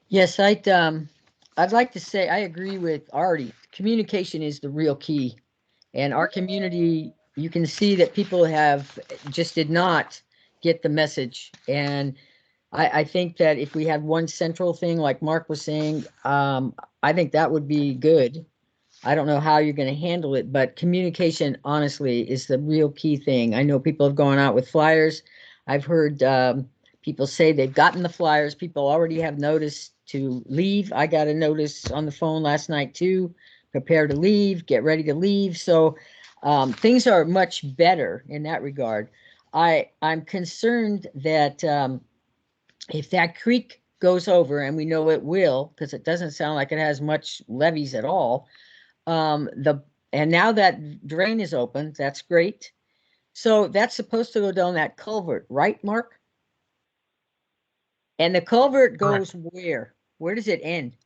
Yes, I'd like to say I agree with Artie. Communication is the real key. And our community, you can see that people did not get the message. And I think that if we had one central thing, like Mark was saying, I think that would be good. I don't know how you're going to handle it, but communication, honestly, is the real key thing. I know people have gone out with flyers. I've heard people say they've gotten the flyers. People already have notice to leave. I got a notice on the phone last night too. Prepare to leave, get ready to leave. So things are much better in that regard. I'm concerned that if that creek goes over, and we know it will, because it doesn't sound like it has much levees at all, and now that drain is open, that's great. So that's supposed to go down that culvert, right, Mark? And the culvert goes where? Where does it end?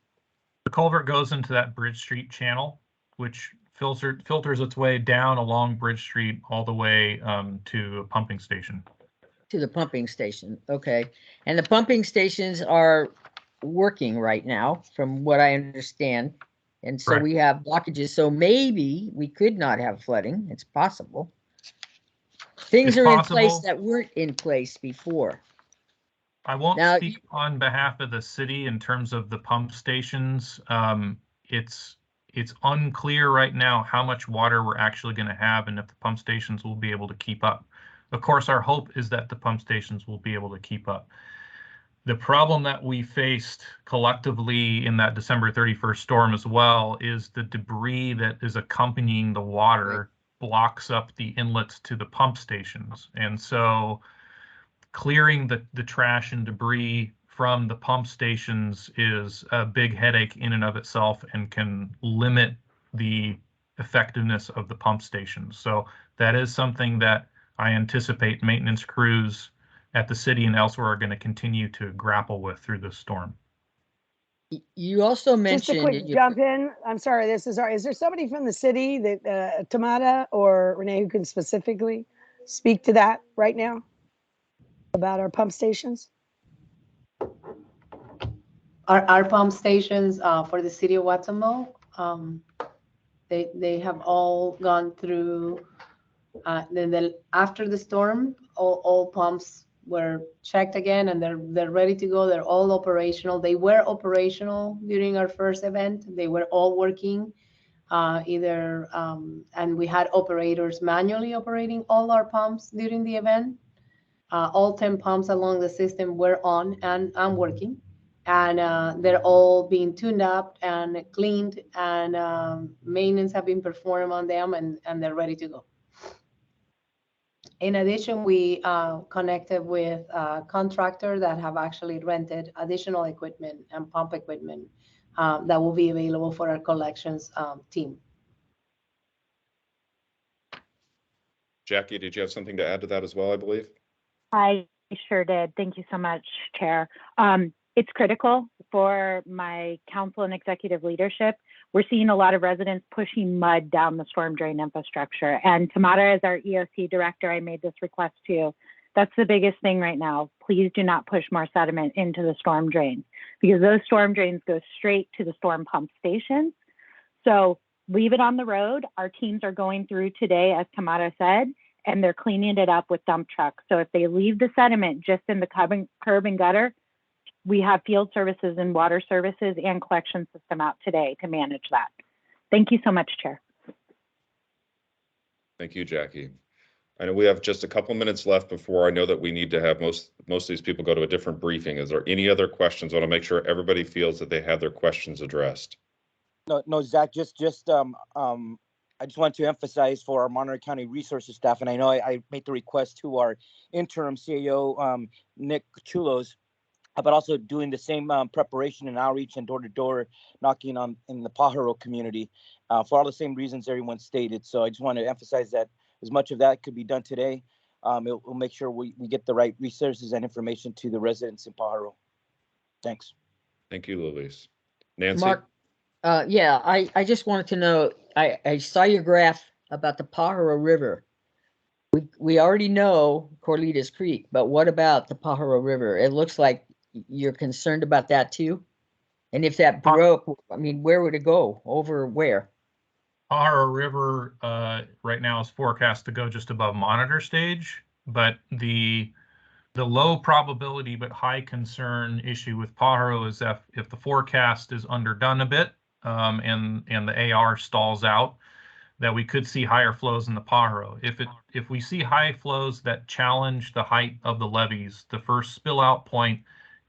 The culvert goes into that Bridge Street channel, which filters its way down along Bridge Street all the way to a pumping station. To the pumping station, okay. And the pumping stations are working right now, from what I understand. And so we have blockages. So maybe we could not have flooding. It's possible. Things are in place that weren't in place before. I won't speak on behalf of the city in terms of the pump stations. It's unclear right now how much water we're actually going to have and if the pump stations will be able to keep up. Of course, our hope is that the pump stations will be able to keep up. The problem that we faced collectively in that December 31st storm as well is the debris that is accompanying the water blocks up the inlets to the pump stations. And so clearing the trash and debris from the pump stations is a big headache in and of itself and can limit the effectiveness of the pump stations. So that is something that I anticipate maintenance crews at the city and elsewhere are going to continue to grapple with through this storm. You also mentioned, just a quick jump in. I'm sorry, is there somebody from the city that Tamara or Renee who can specifically speak to that right now about our pump stations? Our pump stations for the city of Watsonville, they have all gone through, after the storm, all pumps were checked again and they're ready to go. They're all operational. They were operational during our first event. They were all working and we had operators manually operating all our pumps during the event. All 10 pumps along the system were on and working. And they're all being tuned up and cleaned, and maintenance have been performed on them, and they're ready to go. In addition, we connected with contractors that have actually rented additional equipment and pump equipment that will be available for our collections team. Jackie, did you have something to add to that as well, I believe? I sure did. Thank you so much, Chair. It's critical for my council and executive leadership. We're seeing a lot of residents pushing mud down the storm drain infrastructure. And Tamara, as our EOC director, I made this request to you. That's the biggest thing right now. Please do not push more sediment into the storm drains, because those storm drains go straight to the storm pump stations. So leave it on the road. Our teams are going through today, as Tamara said, and they're cleaning it up with dump trucks. So if they leave the sediment just in the curb and gutter, we have field services and water services and collection system out today to manage that. Thank you so much, Chair. Thank you, Jackie. I know we have just a couple minutes left before I know that we need to have most of these people go to a different briefing. Is there any other questions? I want to make sure everybody feels that they have their questions addressed. No, Zach, I just want to emphasize for our Monterey County resources staff, and I know I made the request to our interim CAO, Nick Chulos, but also doing the same preparation and outreach and door-to-door knocking in the Pajaro community for all the same reasons everyone stated. So I just want to emphasize that as much of that could be done today. It will make sure we get the right resources and information to the residents in Pajaro. Thanks. Thank you, Luis. Nancy? Mark, yeah, I just wanted to know, I saw your graph about the Pajaro River. We already know Corralitos Creek, but what about the Pajaro River? It looks like you're concerned about that too. And if that broke, I mean, where would it go? Over where? Pajaro River right now is forecast to go just above monitor stage, but the low probability but high concern issue with Pajaro is that if the forecast is underdone a bit and the AR stalls out, that we could see higher flows in the Pajaro. If we see high flows that challenge the height of the levees, the first spill out point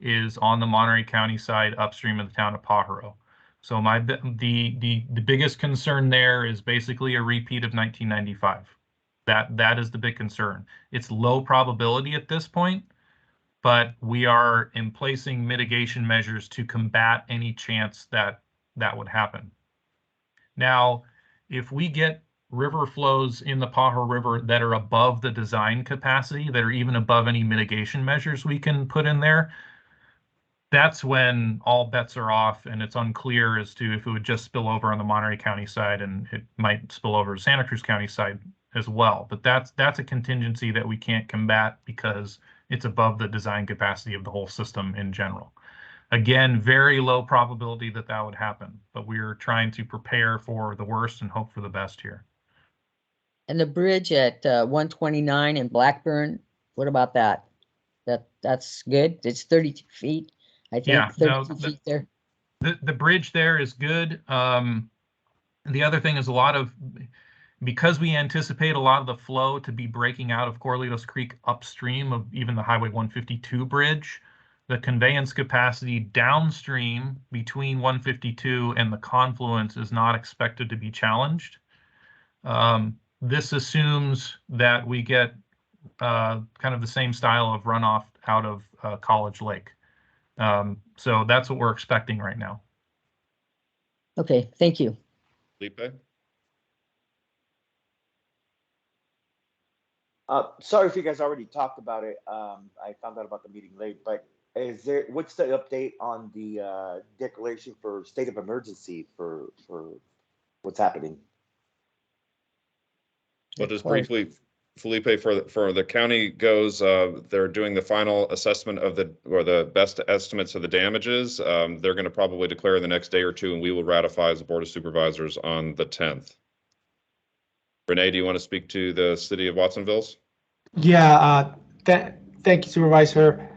is on the Monterey County side upstream of the town of Pajaro. So the biggest concern there is basically a repeat of 1995. That is the big concern. It's low probability at this point, but we are in placing mitigation measures to combat any chance that would happen. Now, if we get river flows in the Pajaro River that are above the design capacity, that are even above any mitigation measures we can put in there, that's when all bets are off, and it's unclear as to if it would just spill over on the Monterey County side, and it might spill over to Santa Cruz County side as well. But that's a contingency that we can't combat because it's above the design capacity of the whole system in general. Again, very low probability that would happen, but we're trying to prepare for the worst and hope for the best here. And the bridge at 129 in Blackburn, what about that? That's good. It's 32 feet. I think, yeah, 32 feet there. The bridge there is good. The other thing is because we anticipate a lot of the flow to be breaking out of Corralitos Creek upstream of even the Highway 152 bridge, the conveyance capacity downstream between 152 and the confluence is not expected to be challenged. This assumes that we get kind of the same style of runoff out of College Lake. So that's what we're expecting right now. Okay, thank you. Felipe? Sorry if you guys already talked about it. I found out about the meeting late, but what's the update on the declaration for state of emergency for what's happening? Well, just briefly, Felipe, for the county goes, they're doing the final assessment of the best estimates of the damages. They're going to probably declare the next day or two, and we will ratify as the Board of Supervisors on the 10th. Renee, do you want to speak to the city of Watsonville's? Yeah, thank you, Supervisor.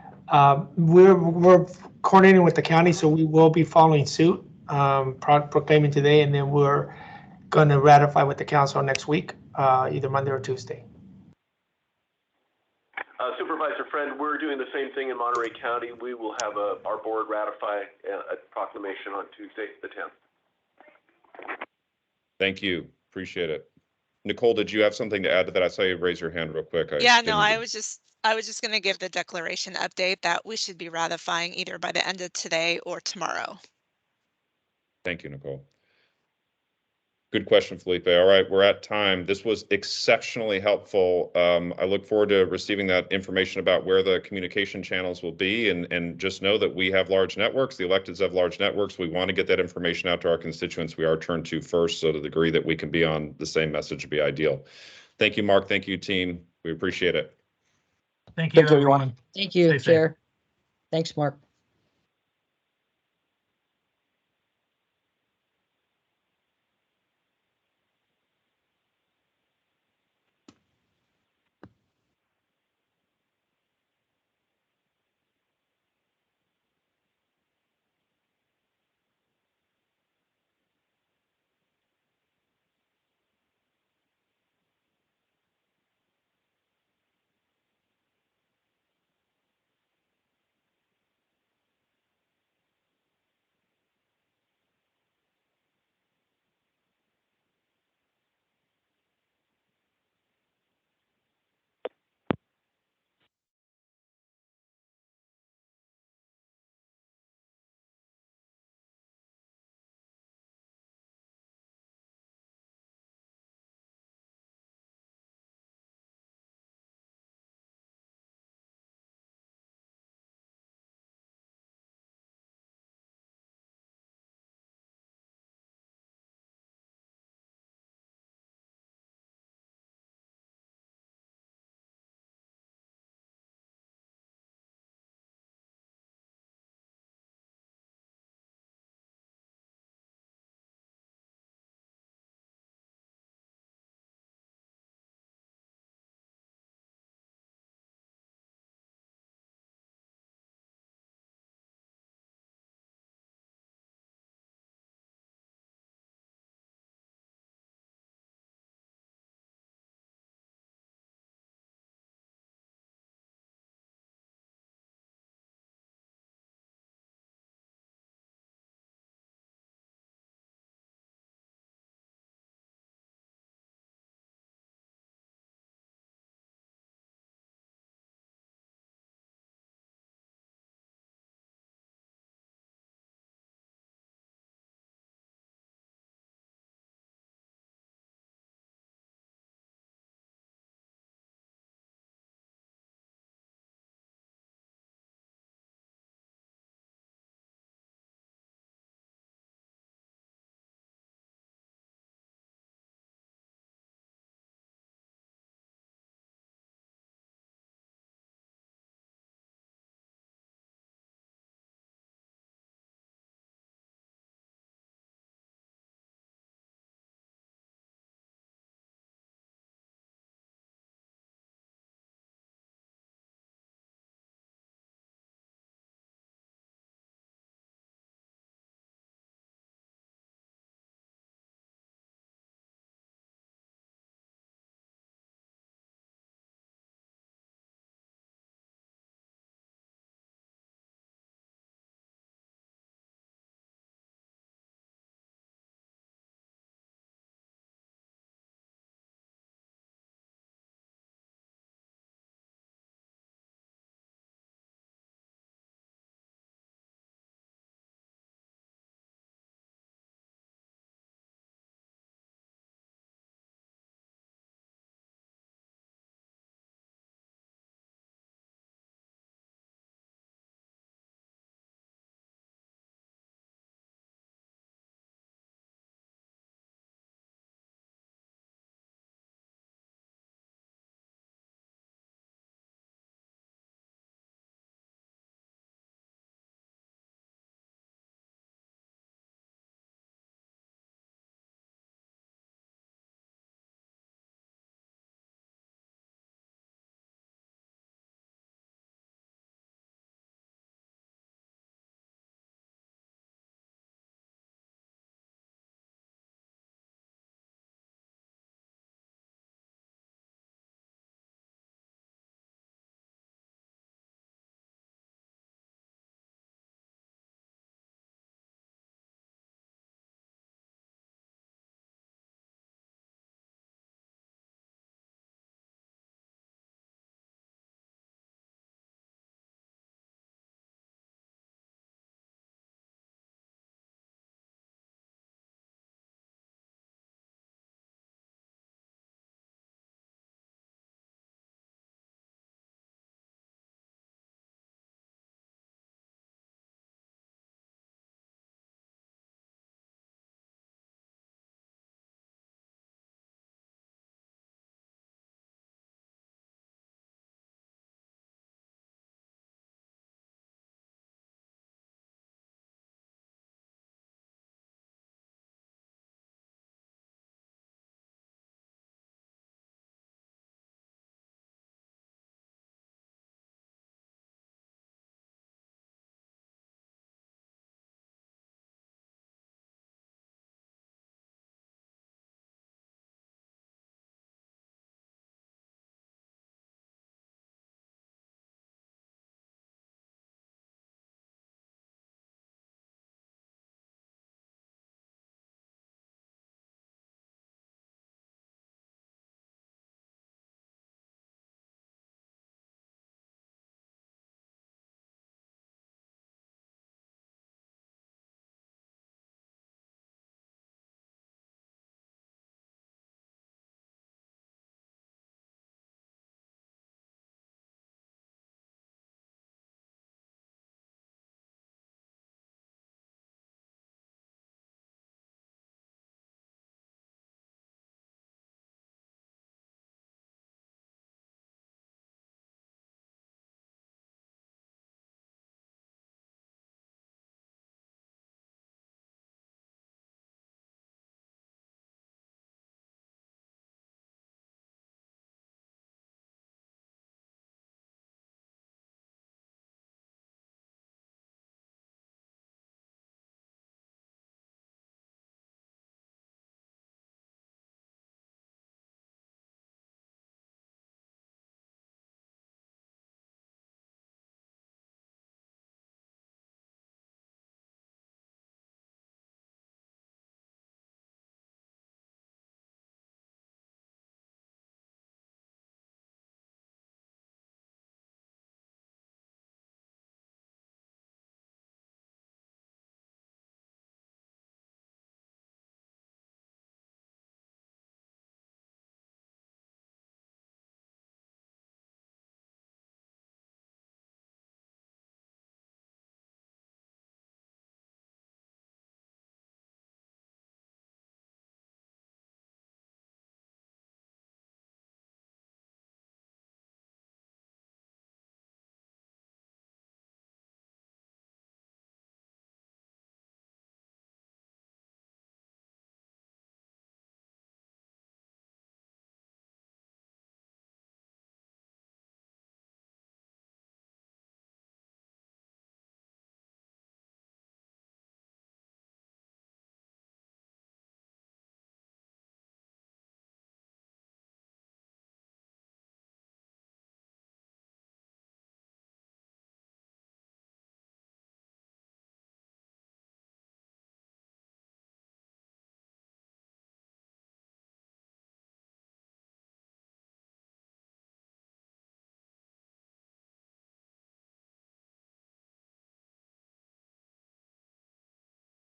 We're coordinating with the county, so we will be following suit, proclaiming today, and then we're going to ratify with the council next week, either Monday or Tuesday. Supervisor Friend, we're doing the same thing in Monterey County. We will have our board ratify a proclamation on Tuesday, the 10th. Thank you. Appreciate it. Nicole, did you have something to add to that? I saw you raise your hand real quick. Yeah, no, I was just going to give the declaration update that we should be ratifying either by the end of today or tomorrow. Thank you, Nicole. Good question, Felipe. All right, we're at time. This was exceptionally helpful. I look forward to receiving that information about where the communication channels will be, and just know that we have large networks. The electeds have large networks. We want to get that information out to our constituents. We are turned to first, so to the degree that we can be on the same message would be ideal. Thank you, Mark. Thank you, team. We appreciate it. Thank you, everyone. Thank you, Chair. Thanks, Mark.